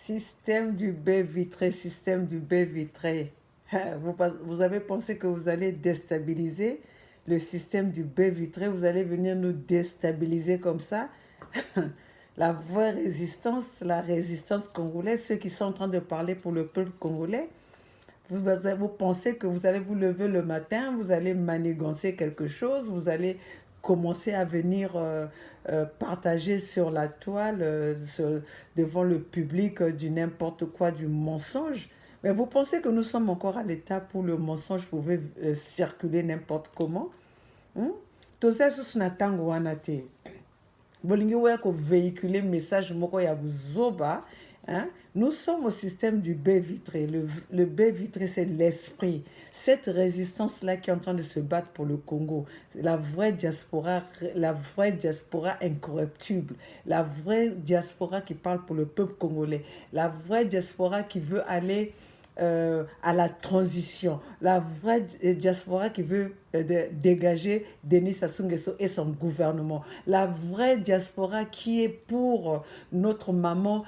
Système du baie vitré, système du baie vitré. Vous avez pensé que vous allez déstabiliser le système du baie vitré, vous allez venir nous déstabiliser comme ça. La vraie résistance, la résistance congolaise, ceux qui sont en train de parler pour le peuple congolais, vous pensez que vous allez vous lever le matin, vous allez manigancer quelque chose, vous allez commencer à venir partager sur la toile, devant le public, du n'importe quoi, du mensonge. Mais vous pensez que nous sommes encore à l'étape où le mensonge pouvait circuler n'importe comment? Hmm? Toza susu na tango wana te. Bolingi oya ko véhiculer message moko ya buzoba, hein? Nous sommes au système du baie vitré. Le baie vitré, c'est l'esprit. Cette résistance-là qui est en train de se battre pour le Congo. La vraie diaspora incorruptible. La vraie diaspora qui parle pour le peuple congolais. La vraie diaspora qui veut aller à la transition. La vraie diaspora qui veut dégager Denis Sassou Nguesso et son gouvernement. La vraie diaspora qui est pour notre maman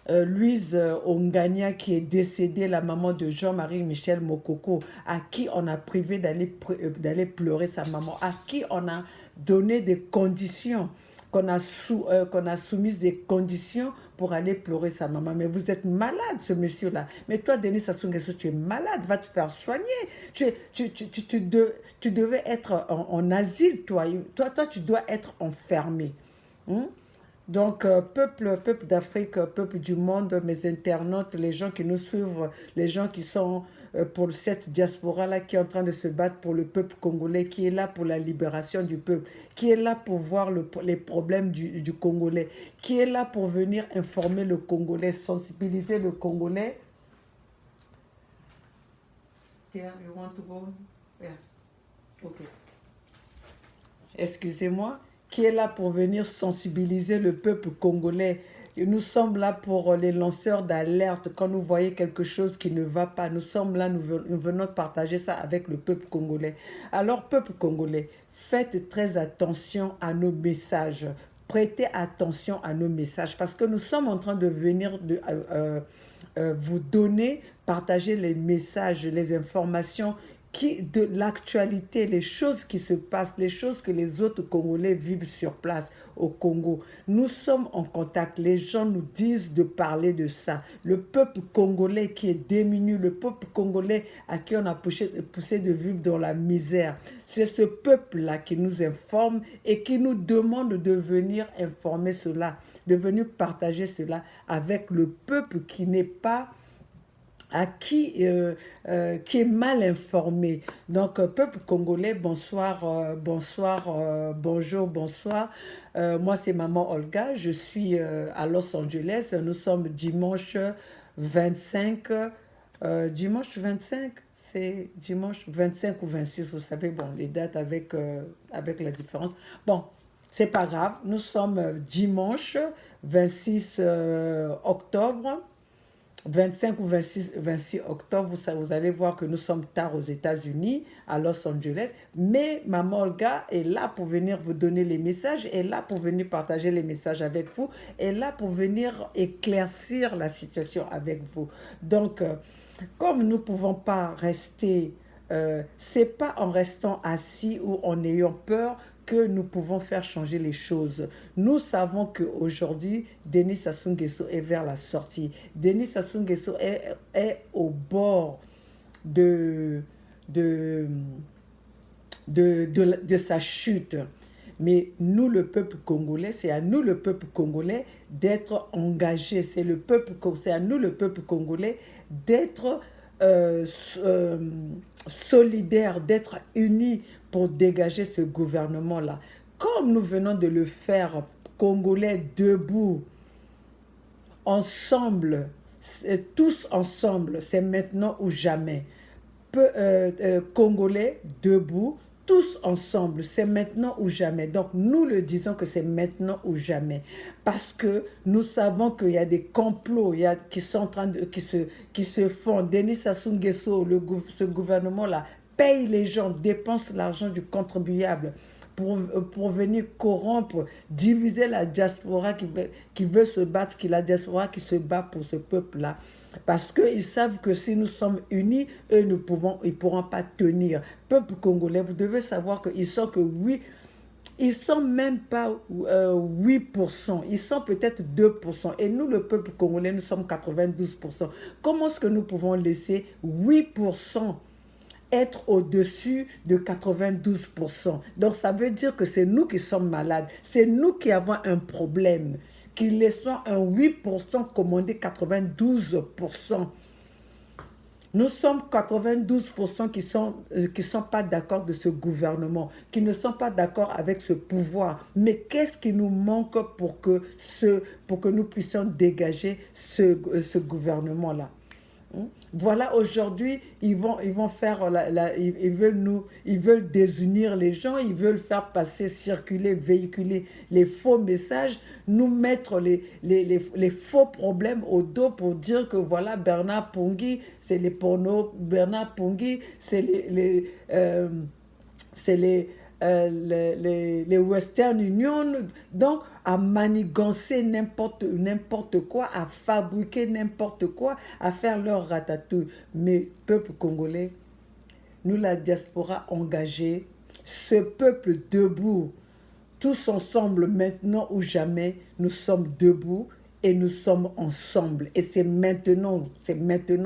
Louise Ongania, qui est décédée, la maman de Jean-Marie Michel Mokoko, à qui on a privé d'aller pleurer sa maman, à qui on a donné des conditions, qu'on a soumises des conditions pour aller pleurer sa maman. Mais vous êtes malade, ce monsieur-là. Mais toi, Denis Sassou Nguesso, tu es malade, va te faire soigner. Tu devais être en asile, toi. Toi, tu dois être enfermé. Hmm? Donc, peuple d'Afrique, peuple du monde, mes internautes, les gens qui nous suivent, les gens qui sont pour cette diaspora-là, qui est en train de se battre pour le peuple congolais, qui est là pour la libération du peuple, qui est là pour voir les problèmes du Congolais, qui est là pour venir informer le Congolais, sensibiliser le Congolais. Yeah, you want to go? Yeah. Okay. Excusez-moi, qui est là pour venir sensibiliser le peuple congolais. Et nous sommes là pour les lanceurs d'alerte. Quand nous voyons quelque chose qui ne va pas, nous sommes là, nous venons partager ça avec le peuple congolais. Alors, peuple congolais, faites très attention à nos messages. Prêtez attention à nos messages parce que nous sommes en train de venir vous donner, partager les messages, les informations de l'actualité, les choses qui se passent, les choses que les autres Congolais vivent sur place au Congo. Nous sommes en contact, les gens nous disent de parler de ça. Le peuple congolais qui est démuni, le peuple congolais à qui on a poussé de vivre dans la misère. C'est ce peuple-là qui nous informe et qui nous demande de venir informer cela, de venir partager cela avec le peuple qui n'est pas qui est mal informé. Donc, peuple congolais, bonsoir, bonjour, bonsoir. Moi, c'est Maman Olga, je suis à Los Angeles. Nous sommes dimanche 25, dimanche 25, c'est dimanche 25 ou 26, vous savez, bon, les dates avec la différence. Bon, c'est pas grave, nous sommes dimanche 26 octobre. 25 ou 26 octobre, vous allez voir que nous sommes tard aux États-Unis, à Los Angeles. Mais Maman Olga est là pour venir vous donner les messages, est là pour venir partager les messages avec vous, est là pour venir éclaircir la situation avec vous. Donc, comme nous ne pouvons pas rester, c'est pas en restant assis ou en ayant peur que nous pouvons faire changer les choses. Nous savons qu'aujourd'hui, Denis Sassou Nguesso est vers la sortie. Denis Sassou Nguesso est au bord de sa chute. Mais nous, le peuple congolais, c'est à nous, le peuple congolais, d'être engagés. C'est à nous, le peuple congolais, d'être solidaires, d'être unis pour dégager ce gouvernement-là. Comme nous venons de le faire, Congolais debout, ensemble, tous ensemble, c'est maintenant ou jamais. Congolais debout, tous ensemble, c'est maintenant ou jamais. Donc nous le disons que c'est maintenant ou jamais. Parce que nous savons qu'il y a des complots qui sont en train qui se font. Denis Sassou Nguesso, ce gouvernement-là, paye les gens, dépense l'argent du contribuable pour venir corrompre, diviser la diaspora qui veut se battre, la diaspora qui se bat pour ce peuple-là. Parce qu'ils savent que si nous sommes unis, eux ils ne pourront pas tenir. Peuple congolais, vous devez savoir qu'ils sont que oui, ils sont même pas 8%, ils sont peut-être 2%. Et nous, le peuple congolais, nous sommes 92%. Comment est-ce que nous pouvons laisser 8% être au-dessus de 92%? Donc, ça veut dire que c'est nous qui sommes malades. C'est nous qui avons un problème, qui laissons un 8% commander 92%. Nous sommes 92% qui sont pas d'accord de ce gouvernement, qui ne sont pas d'accord avec ce pouvoir. Mais qu'est-ce qui nous manque pour que nous puissions dégager ce gouvernement-là? Voilà, aujourd'hui, ils vont faire, ils veulent désunir les gens, ils veulent faire passer, circuler, véhiculer les faux messages, nous mettre les faux problèmes au dos pour dire que voilà, Bernard Pongui, c'est les pornos, Bernard Pongui, c'est les Western Union, donc à manigancer n'importe quoi, à fabriquer n'importe quoi, à faire leur ratatouille. Mais peuple congolais, nous la diaspora engagée, ce peuple debout, tous ensemble maintenant ou jamais, nous sommes debout et nous sommes ensemble. Et c'est maintenant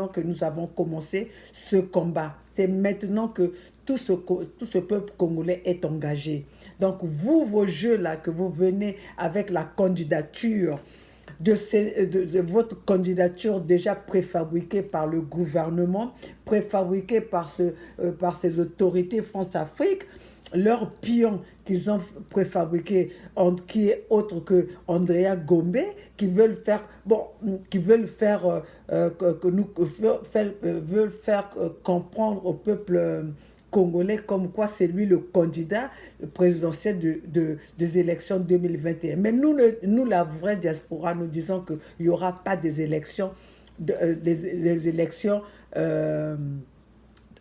que nous avons commencé ce combat. C'est maintenant que tout ce peuple congolais est engagé. Donc vous, vos jeux-là, que vous venez avec la candidature, de votre candidature déjà préfabriquée par le gouvernement, préfabriquée par ces autorités France-Afrique, leur pion qu'ils ont préfabriqué, qui est autre que Andrea Gombe, qui veulent faire, veulent faire comprendre au peuple congolais comme quoi c'est lui le candidat présidentiel des élections 2021. Mais nous, la vraie diaspora, nous disons qu'il n'y aura pas des élections, des élections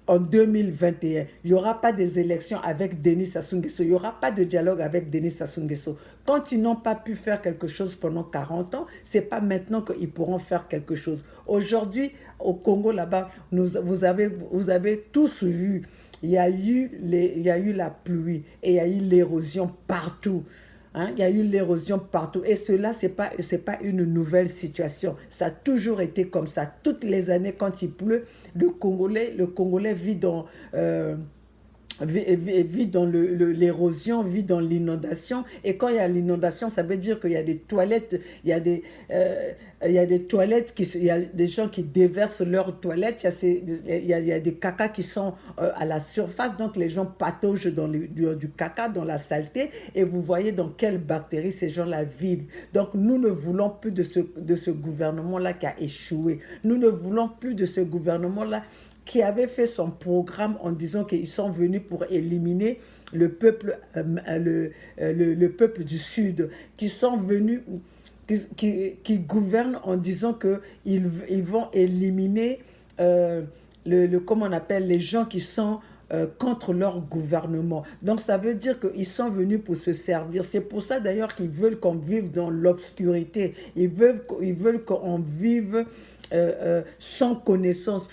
en 2021. Il n'y aura pas des élections avec Denis Sassou Nguesso. Il n'y aura pas de dialogue avec Denis Sassou Nguesso. Quand ils n'ont pas pu faire quelque chose pendant 40 ans, ce n'est pas maintenant qu'ils pourront faire quelque chose. Aujourd'hui, au Congo, là-bas, vous avez tous vu, il y a eu la pluie et il y a eu l'érosion partout. Hein, il y a eu l'érosion partout. Et cela, ce n'est pas une nouvelle situation. Ça a toujours été comme ça. Toutes les années, quand il pleut, le Congolais vit dans... vit dans l'érosion, vit dans l'inondation. Et quand il y a l'inondation, ça veut dire qu'il y a des toilettes, il y a des toilettes, il y a des gens qui déversent leurs toilettes, il y a des cacas qui sont à la surface, donc les gens pataugent dans du caca, dans la saleté, et vous voyez dans quelles bactéries ces gens-là vivent. Donc nous ne voulons plus de ce gouvernement-là qui a échoué. Nous ne voulons plus de ce gouvernement-là qui avait fait son programme en disant qu'ils sont venus pour éliminer le peuple du Sud, qui sont venus, qui gouvernent en disant qu'ils vont éliminer comment on appelle, les gens qui sont contre leur gouvernement. Donc ça veut dire qu'ils sont venus pour se servir. C'est pour ça d'ailleurs qu'ils veulent qu'on vive dans l'obscurité. Ils veulent qu'on vive sans connaissance.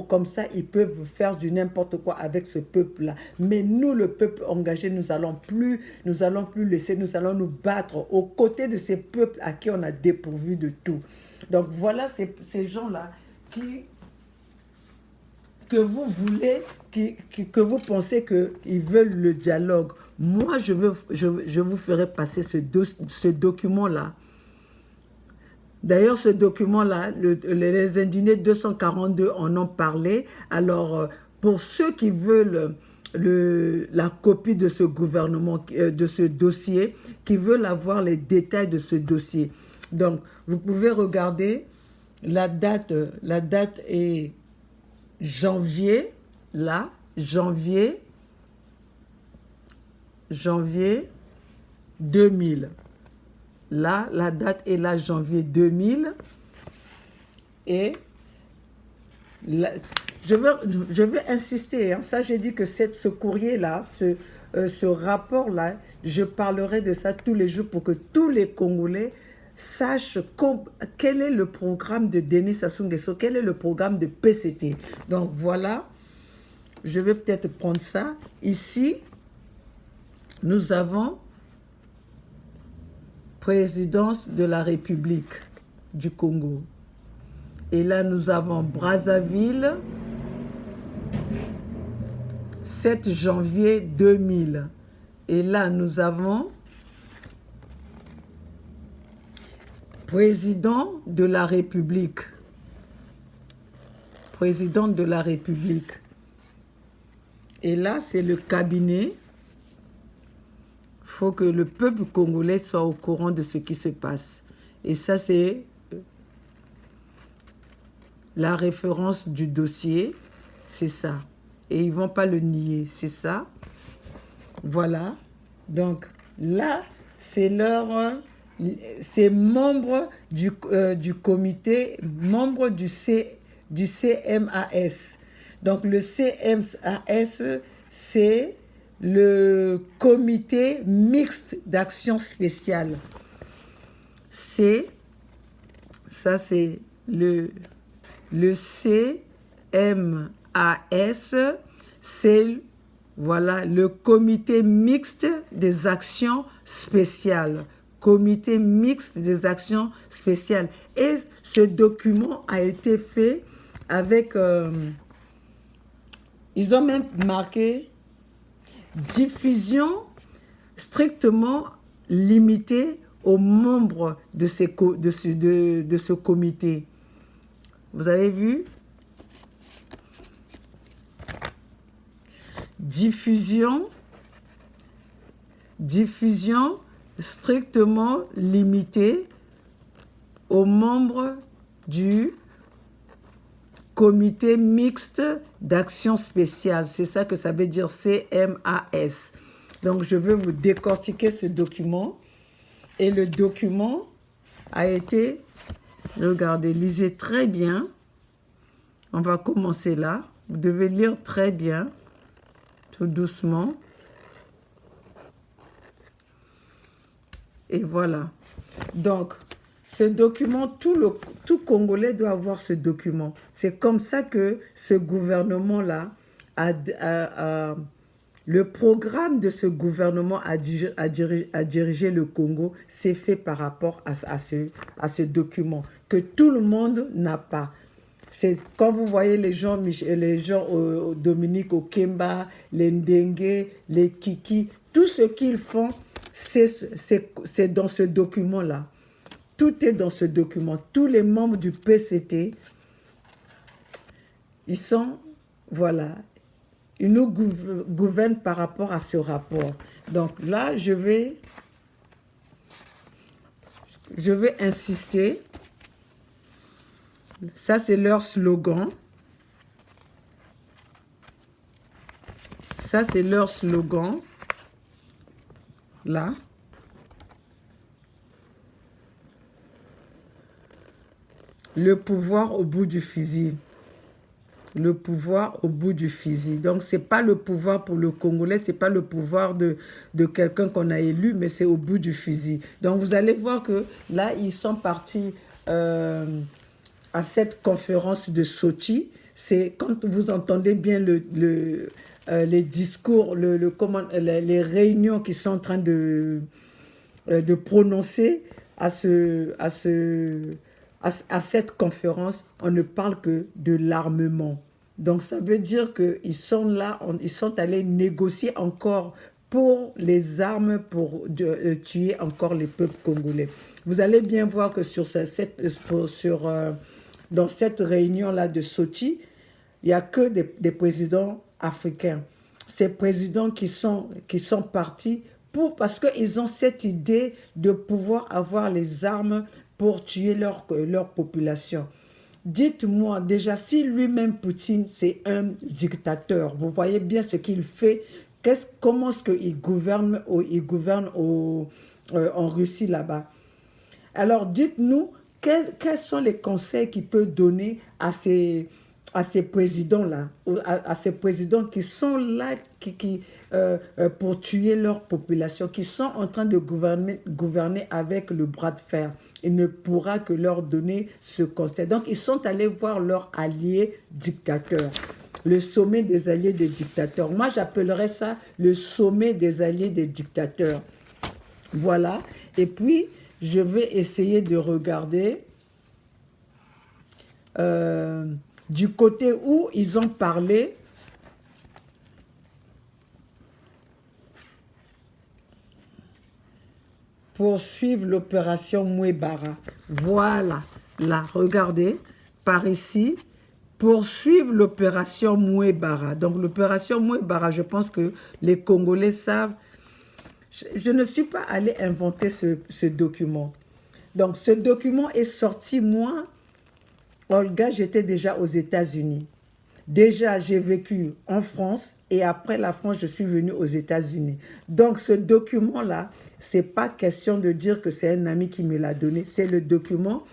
Comme ça, ils peuvent faire du n'importe quoi avec ce peuple-là. Mais nous, le peuple engagé, nous allons plus laisser, nous allons nous battre aux côtés de ces peuples à qui on a dépourvu de tout. Donc voilà ces gens-là que vous voulez, que vous pensez qu'ils veulent le dialogue. Moi, je vous ferai passer ce document-là. D'ailleurs, ce document-là, les indignés 242 en ont parlé. Alors, pour ceux qui veulent la copie de ce gouvernement, de ce dossier, qui veulent avoir les détails de ce dossier, donc, vous pouvez regarder la date est janvier, là, janvier 2000. Là, la date est là, janvier 2000. Et là, je veux insister, hein, ça j'ai dit que ce courrier-là, ce rapport-là, je parlerai de ça tous les jours pour que tous les Congolais sachent quel est le programme de Denis Sassou Nguesso, quel est le programme de PCT. Donc voilà, je vais peut-être prendre ça. Ici, nous avons présidence de la République du Congo. Et là, nous avons Brazzaville, 7 janvier 2000. Et là, nous avons président de la République. Président de la République. Et là, c'est le cabinet. Il faut que le peuple congolais soit au courant de ce qui se passe. Et ça, c'est la référence du dossier. C'est ça. Et ils ne vont pas le nier. C'est ça. Voilà. Donc, là, c'est leur... c'est membre du comité, membre du CMAS. Donc, le CMAS, c'est le comité mixte d'action spéciale. Ça c'est le CMAS, c'est voilà, le comité mixte des actions spéciales. Comité mixte des actions spéciales. Et ce document a été fait avec... ils ont même marqué diffusion strictement limitée aux membres de ce comité. Vous avez vu? Diffusion strictement limitée aux membres du comité mixte d'action spéciale. C'est ça que ça veut dire CMAS. Donc, je vais vous décortiquer ce document. Et le document a été, regardez, lisez très bien. On va commencer là. Vous devez lire très bien, tout doucement. Et voilà. Donc, ce document, tout Congolais doit avoir ce document. C'est comme ça que ce gouvernement-là, le programme de ce gouvernement à diriger le Congo, c'est fait par rapport à ce document que tout le monde n'a pas. C'est quand vous voyez les gens Dominique Okemba, les Ndengue, les Kiki, tout ce qu'ils font, c'est dans ce document-là. Tout est dans ce document. Tous les membres du PCT, ils sont, voilà, ils nous gouvernent par rapport à ce rapport. Donc là, je vais insister. Ça, c'est leur slogan. Ça, c'est leur slogan. Là. Le pouvoir au bout du fusil. Le pouvoir au bout du fusil. Donc, ce n'est pas le pouvoir pour le Congolais, ce n'est pas le pouvoir de quelqu'un qu'on a élu, mais c'est au bout du fusil. Donc, vous allez voir que là, ils sont partis à cette conférence de Sochi. C'est quand vous entendez bien les discours, les réunions qui sont en train de prononcer à cette conférence, on ne parle que de l'armement. Donc, ça veut dire qu'ils sont là, ils sont allés négocier encore pour les armes, pour tuer encore les peuples congolais. Vous allez bien voir que dans cette réunion-là de Sochi, il n'y a que des présidents africains. Ces présidents qui sont partis parce qu'ils ont cette idée de pouvoir avoir les armes pour tuer leur population. Dites-moi déjà, si lui-même, Poutine, c'est un dictateur, vous voyez bien ce qu'il fait, comment est-ce qu'il gouverne en Russie là-bas? Alors, dites-nous, quels sont les conseils qu'il peut donner à ces à ces présidents-là, à ces présidents qui sont là pour tuer leur population, qui sont en train de gouverner avec le bras de fer. Il ne pourra que leur donner ce conseil. Donc, ils sont allés voir leurs alliés dictateurs. Le sommet des alliés des dictateurs. Moi, j'appellerais ça le sommet des alliés des dictateurs. Voilà. Et puis, je vais essayer de regarder du côté où ils ont parlé. Poursuivre l'opération Mouebara. Voilà. Là, regardez. Par ici. Poursuivre l'opération Mouebara. Donc, l'opération Mouebara, je pense que les Congolais savent. Je ne suis pas allée inventer ce document. Donc, ce document est sorti, moi, Olga, j'étais déjà aux États-Unis. Déjà, j'ai vécu en France et après la France, je suis venue aux États-Unis. Donc, ce document-là, ce n'est pas question de dire que c'est un ami qui me l'a donné. C'est le document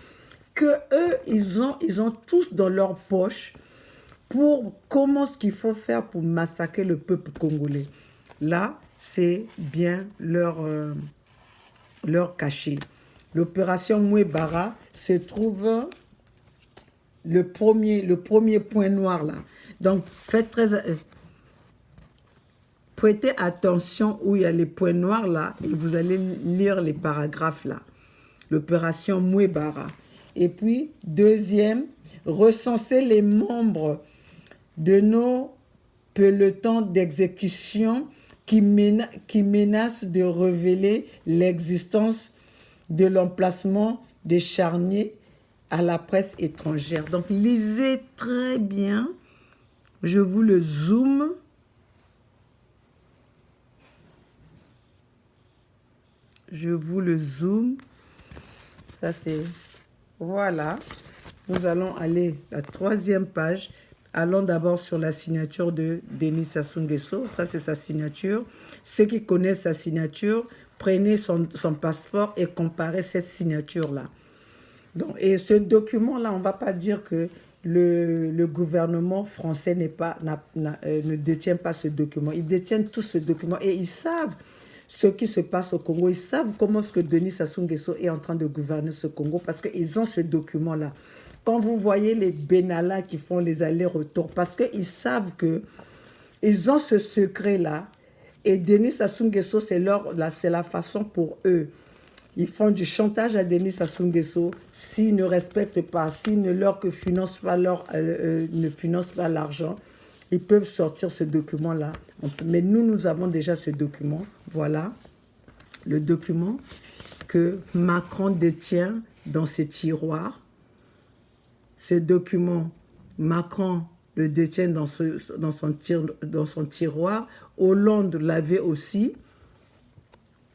que eux, ils ont tous dans leur poche pour comment ce qu'il faut faire pour massacrer le peuple congolais. Là, c'est bien leur cachet. L'opération Mouebara se trouve le premier point noir là. Donc, faites prêtez attention où il y a les points noirs là et vous allez lire les paragraphes là. L'opération Mouebara. Et puis, deuxième, recenser les membres de nos pelotons d'exécution qui menacent de révéler l'existence de l'emplacement des charniers à la presse étrangère. Donc, lisez très bien. Je vous le zoome. Je vous le zoome. Ça, c'est... Voilà. Nous allons aller à la troisième page. Allons d'abord sur la signature de Denis Sassou Nguesso. Ça, c'est sa signature. Ceux qui connaissent sa signature, prenez son passeport et comparez cette signature-là. Donc, et ce document-là, on ne va pas dire que le gouvernement français ne détient pas ce document. Ils détiennent tout ce document et ils savent ce qui se passe au Congo. Ils savent comment est-ce que Denis Sassou Nguesso est en train de gouverner ce Congo parce qu'ils ont ce document-là. Quand vous voyez les Benalla qui font les allers-retours, parce qu'ils savent qu'ils ont ce secret-là et Denis Sassou Nguesso, c'est la façon pour eux. Ils font du chantage à Denis Sassou Nguesso s'ils ne respectent pas, s'ils ne financent pas l'argent. Ils peuvent sortir ce document-là. Mais nous avons déjà ce document. Voilà le document que Macron détient dans ses tiroirs. Ce document, Macron le détient dans son tiroir. Hollande l'avait aussi.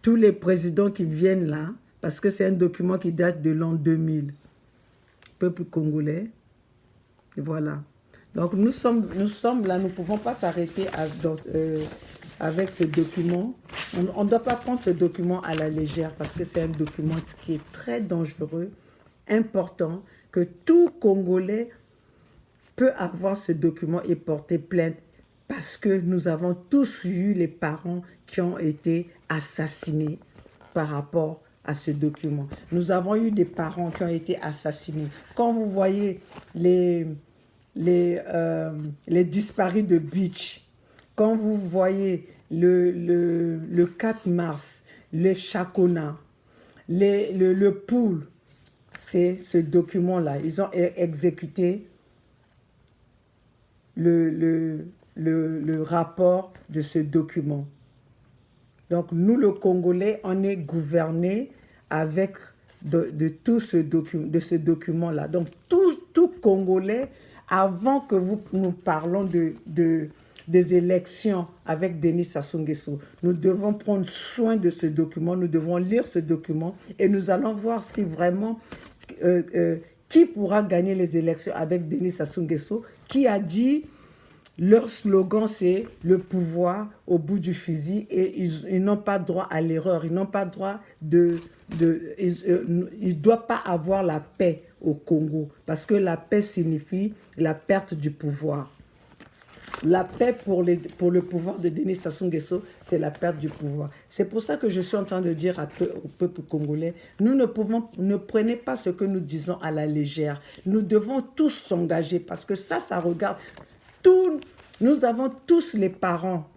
Tous les présidents qui viennent là, parce que c'est un document qui date de l'an 2000. Peuple congolais. Et voilà. Donc nous sommes là, nous ne pouvons pas s'arrêter avec ce document. On ne doit pas prendre ce document à la légère parce que c'est un document qui est très dangereux, important, que tout Congolais peut avoir ce document et porter plainte parce que nous avons tous eu les parents qui ont été assassinés par rapport à ce document. Nous avons eu des parents qui ont été assassinés. Quand vous voyez les disparus de Beach, quand vous voyez le 4 mars, les Chakona, le Poul, c'est ce document-là. Ils ont exécuté le rapport de ce document. Donc, nous, le Congolais, on est gouverné avec de ce document-là. Donc, tout Congolais, avant que nous parlons des élections avec Denis Sassou Nguesso, nous devons prendre soin de ce document, nous devons lire ce document et nous allons voir si vraiment qui pourra gagner les élections avec Denis Sassou Nguesso, qui a dit Leur slogan, c'est le pouvoir au bout du fusil et ils n'ont pas droit à l'erreur. Ils n'ont pas droit ils ne doivent pas avoir la paix au Congo parce que la paix signifie la perte du pouvoir. La paix pour le pouvoir de Denis Sassou Nguesso, c'est la perte du pouvoir. C'est pour ça que je suis en train de dire au peuple congolais, ne prenez pas ce que nous disons à la légère. Nous devons tous s'engager parce que ça regarde tout. Nous avons tous les parents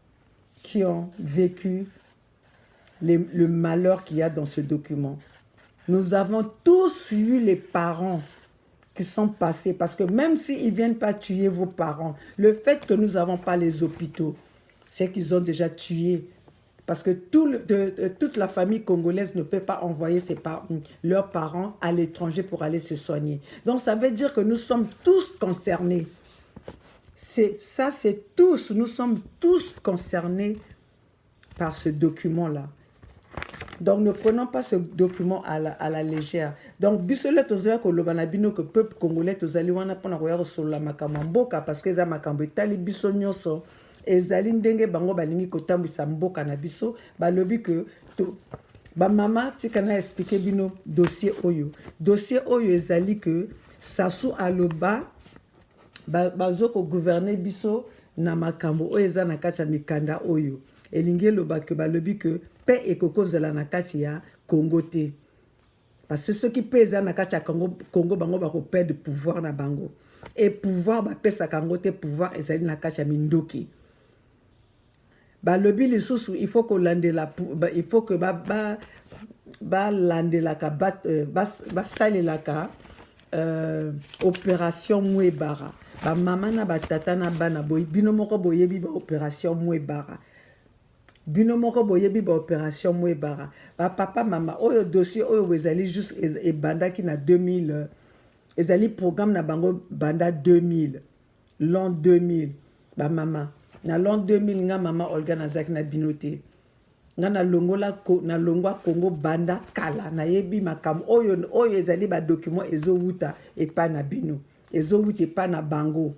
qui ont vécu le malheur qu'il y a dans ce document. Nous avons tous eu les parents qui sont passés, parce que même s'ils ne viennent pas tuer vos parents, le fait que nous n'avons pas les hôpitaux, c'est qu'ils ont déjà tué. Parce que toute la famille congolaise ne peut pas envoyer leurs parents à l'étranger pour aller se soigner. Donc ça veut dire que nous sommes tous concernés. Nous sommes tous concernés par ce document-là. Donc, ne prenons pas ce document à la légère. Donc, bisole tozaya kolobana bino que peuple congolais tozali wana pona koya sur la makambo mboka parce que za makambo etali biso nyonso ezali ndenge bango balingi kotambisa mboka na biso balobi que ba mama tika na expliquer bino dossier oyo ezali que Sassou aloba bazoko gouverner biso na makambo oyo eza na kati ya mikanda oyo elingi eloba ke balobi que paix ekokozela na kati ya Congo te parce que ceux qui pèsent na kati ya Congo bango bako perdre pouvoir na bango et pouvoir bapesaka yango te pouvoir ezali na kati ya mindoki balobi lisusu il faut que balandelaka basalelaka opération Mwebara bamama na batata na bana bino moko boyebi ba opération Mwebara bino moko boyebi ba opération Mwebara papa mama oyo dossier oyo ezali juste ebandaki na 2000 ezali programme na bango banda 2000 l'an 2000 mama na l'an 2000 nga mama Olga nazaki na binote nga na longwa Congo banda kala na yebi makam oyo ezali ba document ezowuta epa na bino ezowuta epa na bango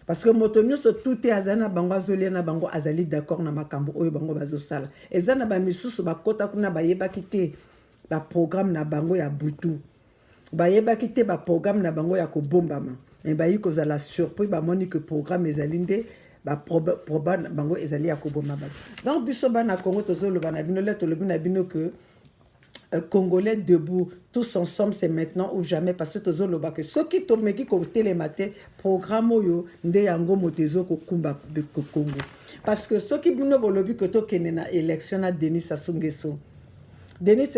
parce que moto nyonso tout azali na bango azolia na bango azali d'accord na makambo oyo bango bazosala eza na bamisusu bakota kuna bayebaki te baprogramme na bango ya butu bayebaki te baprogramme na bango ya kobombama me bayi kozala surpris bamoni que programme ezali nde baprogramme na bango ezali ya koboma bato donc biso bana Congo tozoloba na bino le tolobi na bino que Congolais debout, tous ensemble, c'est maintenant ou jamais parce que tozoloba que ceux qui tomeki ko télématé programme oyo nde yango motezo ko kumba de Congo parce que ceux qui bino bolobi que to kenena élection na Denis Sassou Nguesso Denis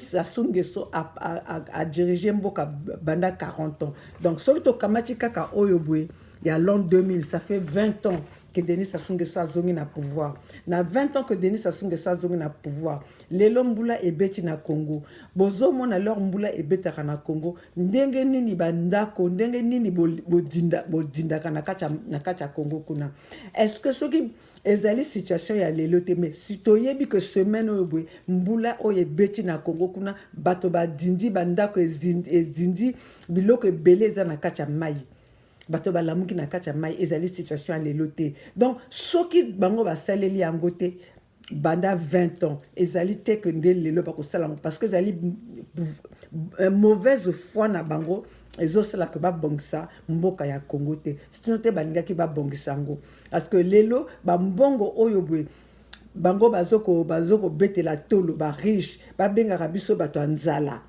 Sassou Nguesso a dirigé mboka banda 40 ans donc ceux to kamati kaka oyo bwe il y a l'an 2000 ça fait 20 ans que Denis Sassou Nguesso a zongi na pouvoir. Na 20 ans que Denis Sassou Nguesso a zongi na pouvoir. Lelo mbula ebeti na Congo. Bozo mona leur mbula ebetaka na Congo. Ndenge nini bandako, ndenge nini bodinda na kati ya Congo kuna. Est-ce que ce qui ezali situation ya lelo te mais si toyebi que semaine oyo bwe mbula oyo ebeti na Congo kuna bato badindi bandako ezindi biloko ebele eza na kati ya mai. Bato balamuki na kati ya mai ezali situation ya lelo te donc soki bango basaleli yango te banda 20 ans ezali te que nde lelo bakosala parce que ezali mauvaise foi na bango ezosala que babongisa mboka ya Congo te sinon te balingaki babongisa yango parce que lelo bambongo oyo bwe bango bazoko betela tolo ba riche babengaka biso bato ya nzala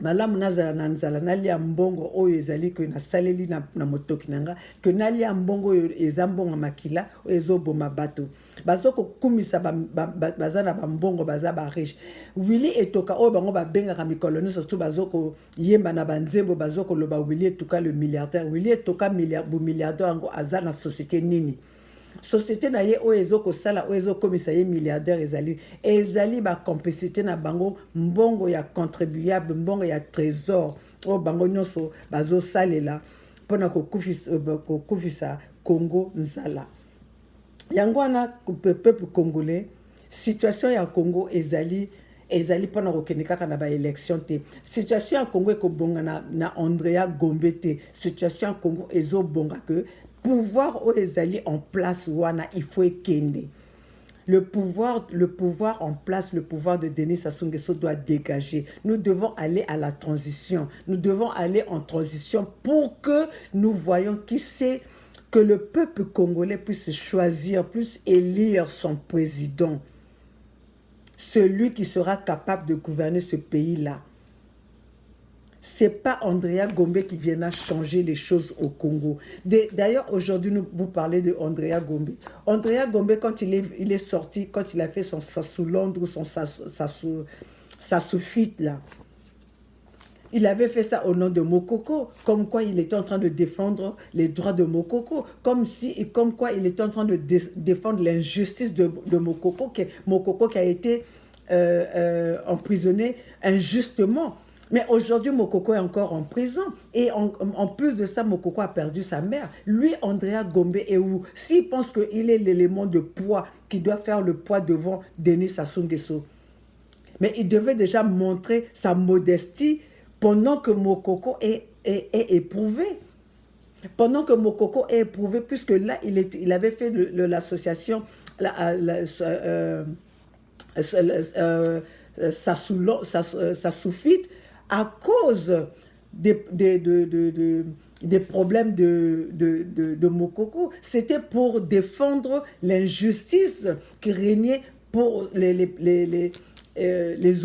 malamu nazala na nzala nalia mbongo oyo ezali que nasaleli na motoki nanga que nalia mbongo oyo eza mbongo makila oyo ezoboma bato bazoko kumisa bazana bambongo baza ba riche Willy Etoka oyo bango babengaka mikoloni surtout bazoko yemba na banzembo bazoko loba Willy Etoka le milliardaire Willy Etoka milliardaire ngo aza na société nini société na ye oyo ezokosala oyo ezokomisa ye milliardaire ezali ba complicité na bango mbongo ya contribuable mbongo ya trésor oyo bango nyonso bazosalela mpona kokufisa Congo nzala yango wana peuple congolais situation ya Congo ezali mpona kokende kaka na baélection te situation ya Congo ekobonga na Andrea Gombe te situation ya Congo ezobonga que pouvoir où ezali en place wana il faut ekende. Le pouvoir en place, le pouvoir de Denis Sassou Nguesso doit dégager. Nous devons aller à la transition. Nous devons aller en transition pour que nous voyons qui c'est, que le peuple congolais puisse choisir, puisse élire son président. Celui qui sera capable de gouverner ce pays-là. C'est pas Andrea Gombe qui viendra changer les choses au Congo. D'ailleurs, aujourd'hui, vous parlez de Andrea Gombe. Andrea Gombe, quand il est sorti, quand il a fait son Sassou Londres ou son Sassou Fit, là, il avait fait ça au nom de Mokoko, comme quoi il était en train de défendre les droits de Mokoko, comme quoi il était en train de défendre l'injustice de Mokoko, Mokoko qui a été emprisonné injustement. Mais aujourd'hui, Mokoko est encore en prison. Et en plus de ça, Mokoko a perdu sa mère. Lui, Andrea Gombe est où? S'il pense qu'il est l'élément de poids qui doit faire le poids devant Denis Sassou Nguesso. Mais il devait déjà montrer sa modestie pendant que Mokoko est éprouvé. Pendant que Mokoko est éprouvé, puisque là, il avait fait l'association Sassoufit à cause des problèmes de Mokoko. C'était pour défendre l'injustice qui régnait pour les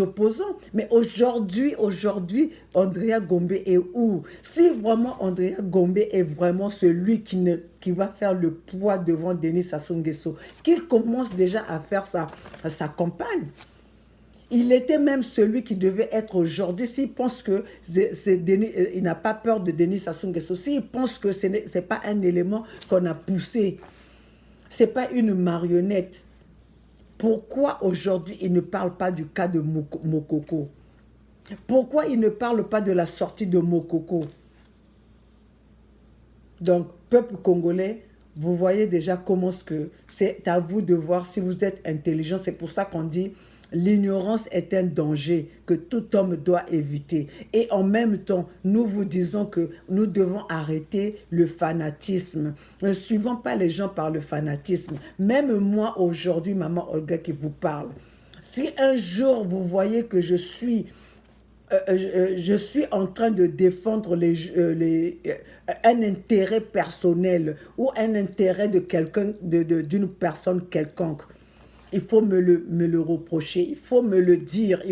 opposants. Mais aujourd'hui, Andrea Gombe est où? Si vraiment Andrea Gombe est vraiment celui qui va faire le poids devant Denis Sassou Nguesso, qu'il commence déjà à faire sa campagne. Il était même celui qui devait être aujourd'hui, s'il pense que il n'a pas peur de Denis Sassou Nguesso, s'il pense que ce n'est pas un élément qu'on a poussé, ce n'est pas une marionnette. Pourquoi aujourd'hui il ne parle pas du cas de Mokoko? Pourquoi il ne parle pas de la sortie de Mokoko? Donc, peuple congolais, vous voyez déjà comment c'est à vous de voir si vous êtes intelligent. C'est pour ça qu'on dit l'ignorance est un danger que tout homme doit éviter. Et en même temps, nous vous disons que nous devons arrêter le fanatisme. Ne suivons pas les gens par le fanatisme. Même moi, aujourd'hui, maman Olga qui vous parle, si un jour vous voyez que je suis en train de défendre un intérêt personnel ou un intérêt de quelqu'un, d'une personne quelconque, il faut me le reprocher, il faut me le dire,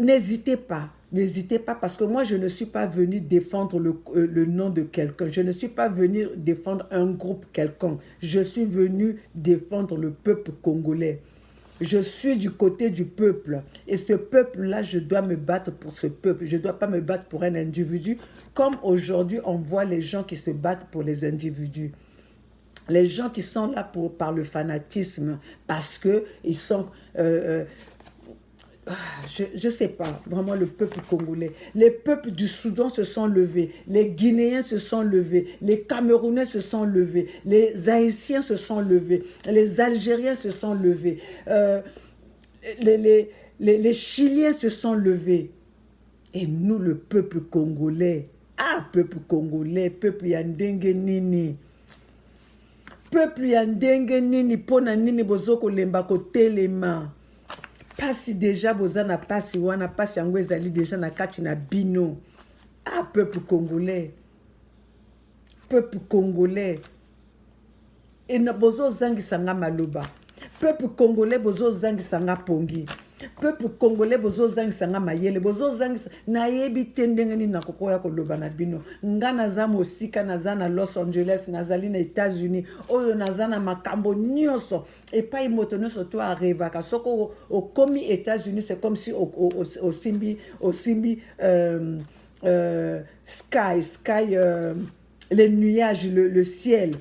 n'hésitez pas. N'hésitez pas parce que moi, je ne suis pas venu défendre le nom de quelqu'un. Je ne suis pas venu défendre un groupe quelconque. Je suis venu défendre le peuple congolais. Je suis du côté du peuple. Et ce peuple-là, je dois me battre pour ce peuple. Je ne dois pas me battre pour un individu. Comme aujourd'hui, on voit les gens qui se battent pour les individus. Les gens qui sont là par le fanatisme, parce qu'ils sont... je ne sais pas, vraiment le peuple congolais. Les peuples du Soudan se sont levés, les Guinéens se sont levés, les Camerounais se sont levés, les Haïtiens se sont levés, les Algériens se sont levés, les Chiliens se sont levés. Et nous, le peuple congolais, peuple congolais, peuple Yandenge Nini, peuple Yandenge Nini, pona nini bozoko lemba kotelema. Pasi déjà bozana pasi wana pasi yango ezali déjà na kati na bino. Peuple congolais. Peuple congolais. Et na bozo zangi sanga maloba. Peuple congolais bozo zangi sanga pongi. Peuple congolais bozo zangi sanga mayele. Bozo zangi na yebi tendenge ni na kokoya koloba na bino. Nga naza mosika naza na Los Angeles, nazali na États-Unis. Oyo naza na makambo nyonso. Et pas imotono surtout à revaka. Soko au komi États-Unis, c'est comme si au simbi sky les nuages, le ciel.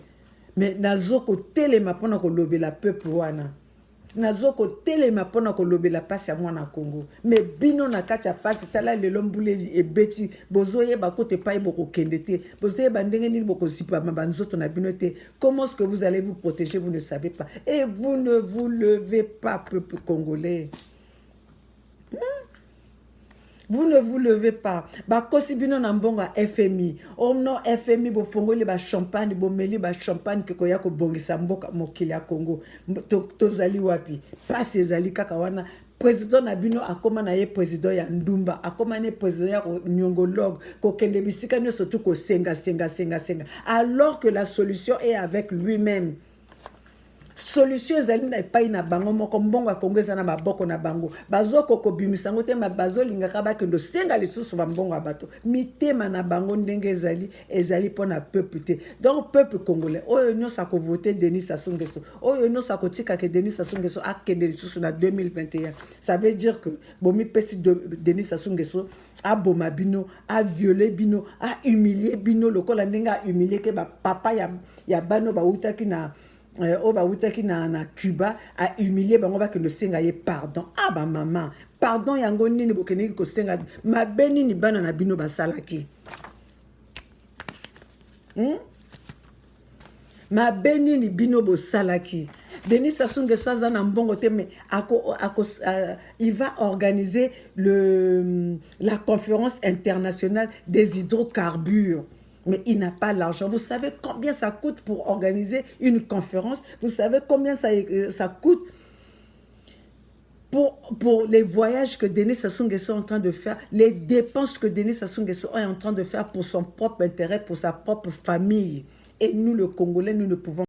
Mais nazoko telema pona ko lobela peuple wana. Nazoko telema pona ko lobela pasi ya mwana Congo. Mais bino na kati ya pasi tala lelo mbule ebeti bozoye bakote pa boko kendete. Bozoye bandenge ni boko zipa mabanzoto na bino te. Comment est-ce que vous allez vous protéger, vous ne savez pas. Et vous ne vous levez pas, peuple congolais. Vous ne vous levez pas. Bakosi bino na mbonga FMI. Oh non, FMI bo fongoli ba champagne, bo meli ba champagne ke koya ko bongisa mboka mokili ya Congo. Tozali wapi. Pasi ezali kaka wana. Président na bino akoma na ye président ya Ndumba, akoma ne président ya nyongologue, ko kende bisika nyo surtout ko senga. Alors que la solution est avec lui-même. Solution ezali na epai na bango moko mbongo ya Congo eza na maboko na bango bazoko kobimisa ngo te bazolingaka bakendo senga lisusu bambongo ya bato mitema na bango ndenge ezali mpona peuple te. Donc peuple congolais oyo nyonso akovote Denis Sassou Nguesso, oyo nyonso akotika ke Denis Sassou Nguesso akende lisusu na 2021, ça veut dire que bomipesi Denis Sassou Nguesso aboma bino, a violé bino, a humilié bino lokola ndenge a humilié ke papa ya bano bautaki na wutaki na Cuba a humilié bango bakendo senga ye pardon. Ah ba maman, pardon yango nini bokeneki ko senga mabeni ni bana na bino basalaki. Mabeni ni bino bosalaki. Denis Sassou Nguesso aza na mbongo te mais il va organiser la conférence internationale des hydrocarbures. Mais il n'a pas l'argent. Vous savez combien ça coûte pour organiser une conférence? Vous savez combien ça coûte pour les voyages que Denis Sassou Nguesso est en train de faire, les dépenses que Denis Sassou Nguesso est en train de faire pour son propre intérêt, pour sa propre famille. Et nous, le Congolais, nous ne pouvons